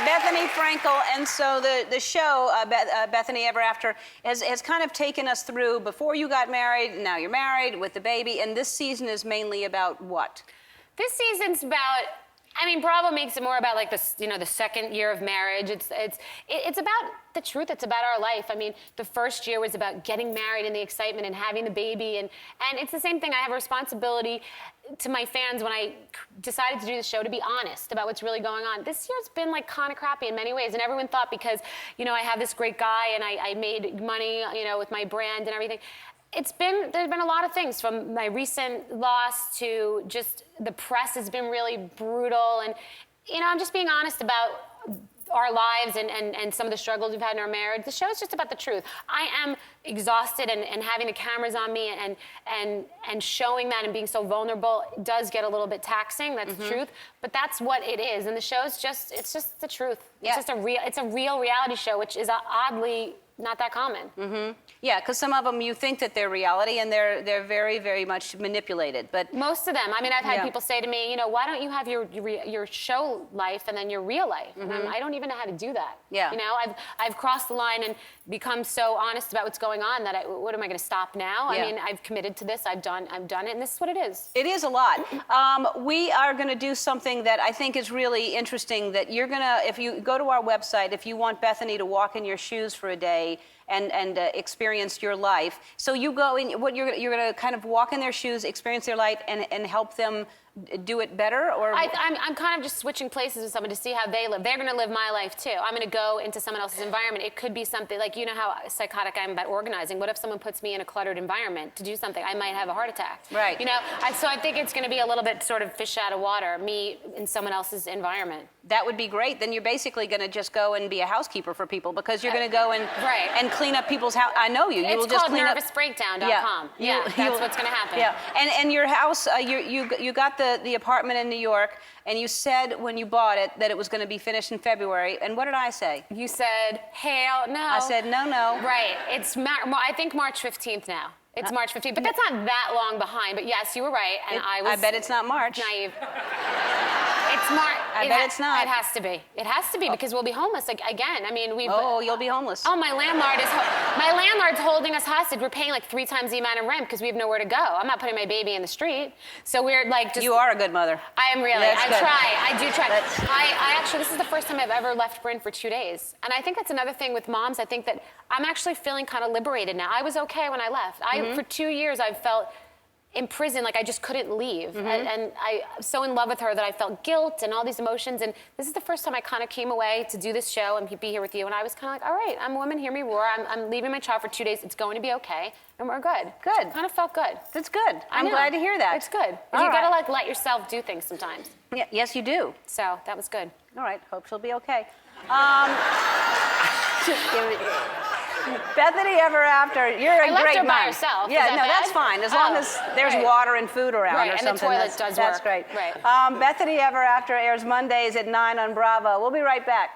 Bethenny Frankel, and so the show, Bethenny Ever After, has kind of taken us through before you got married, now you're married with the baby, and this season is mainly about what? This season's about, I mean, Bravo makes it more about like this, you know, the second year of marriage. It's about the truth. It's about our life. I mean, the first year was about getting married and the excitement and having the baby, and it's the same thing. I have a responsibility to my fans when I decided to do the show to be honest about what's really going on. This year's been like kind of crappy in many ways, and everyone thought because, you know, I have this great guy and I made money, you know, with my brand and everything. There's been a lot of things, from my recent loss to just the press has been really brutal, and, you know, I'm just being honest about our lives and some of the struggles we've had in our marriage. The show is just about the truth. I am exhausted, and having the cameras on me and showing that and being so vulnerable does get a little bit taxing. That's the truth, but that's what it is. And the show is just, it's just the truth. Yeah. It's a real reality show, which is oddly not that common. Yeah, because some of them you think that they're reality, and they're very, very much manipulated. But most of them. I mean, I've had people say to me, you know, why don't you have your show life and then your real life? And I don't even know how to do that. Yeah. You know, I've crossed the line and become so honest about what's going on that what am I going to stop now? Yeah. I mean, I've committed to this. I've done it, and this is what it is. It is a lot. We are going to do something that I think is really interesting. That you're going to, if you go to our website, if you want Bethenny to walk in your shoes for a day and experience your life. So you go in, you're going to kind of walk in their shoes, experience their life, and help them do it better? Or I'm kind of just switching places with someone to see how they live. They're going to live my life too. I'm going to go into someone else's environment. It could be something like, you know how psychotic I am about organizing. What if someone puts me in a cluttered environment to do something? I might have a heart attack. Right. You know, so I think it's going to be a little bit sort of fish out of water, me in someone else's environment. That would be great. Then you're basically going to just go and be a housekeeper for people, because you're going to go and clean up people's house. I know you. You will just clean up. It's called nervousbreakdown.com. Yeah, that's what's going to happen. Yeah, and your house, you got the apartment in New York, and you said when you bought it that it was going to be finished in February. And what did I say? You said, hell no. I said, no. Right. It's I think March 15th now. It's March 15th, but that's not that long behind. But yes, you were right, and I bet it's not March. Naive. It's March. I bet it's not. It has to be. It has to be, because we'll be homeless again. I mean, you'll be homeless. Oh, my landlord's holding us hostage. We're paying like 3 times the amount of rent because we have nowhere to go. I'm not putting my baby in the street. So we're like just. You are a good mother. I am really. That's good. I do try. I actually, this is the first time I've ever left Bryn for 2 days, and I think that's another thing with moms. I think that I'm actually feeling kind of liberated now. I was okay when I left. For 2 years I've felt in prison, like I just couldn't leave. And I'm so in love with her that I felt guilt and all these emotions. And this is the first time I kind of came away to do this show and be here with you. And I was kind of like, all right, I'm a woman, hear me roar. I'm leaving my child for 2 days. It's going to be okay. And we're good. Good. Kind of felt good. That's good. I'm glad to hear that. It's good. You got to like let yourself do things sometimes. Yeah, yes, you do. So that was good. All right. Hope she'll be okay. Bethenny Ever After, you're a great mom. I left her by herself. Yeah, that's fine. As long as there's water and food around or something. And the toilet that's great. Bethenny Ever After airs Mondays at 9 on Bravo. We'll be right back.